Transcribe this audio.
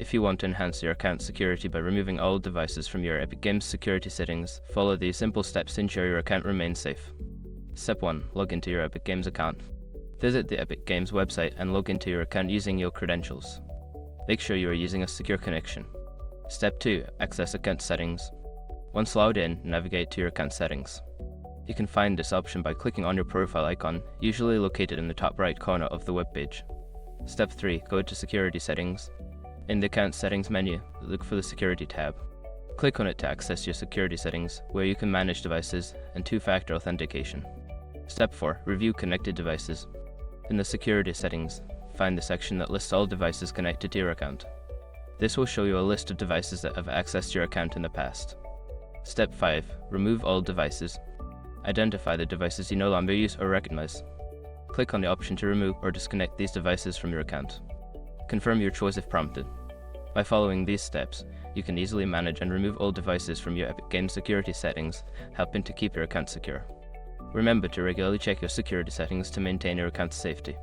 If you want to enhance your account security by removing all devices from your Epic Games security settings, follow these simple steps to ensure your account remains safe. Step 1. Log into your Epic Games account. Visit the Epic Games website and log into your account using your credentials. Make sure you are using a secure connection. Step 2. Access account settings. Once logged in, navigate to your account settings. You can find this option by clicking on your profile icon, usually located in the top right corner of the web page. Step 3. Go to Security Settings. In the Account Settings menu, look for the Security tab. Click on it to access your security settings, where you can manage devices and two-factor authentication. Step 4. Review connected devices. In the Security Settings, find the section that lists all devices connected to your account. This will show you a list of devices that have accessed your account in the past. Step 5. Remove all devices. Identify the devices you no longer use or recognize. Click on the option to remove or disconnect these devices from your account. Confirm your choice if prompted. By following these steps, you can easily manage and remove all devices from your Epic Games security settings, helping to keep your account secure. Remember to regularly check your security settings to maintain your account's safety.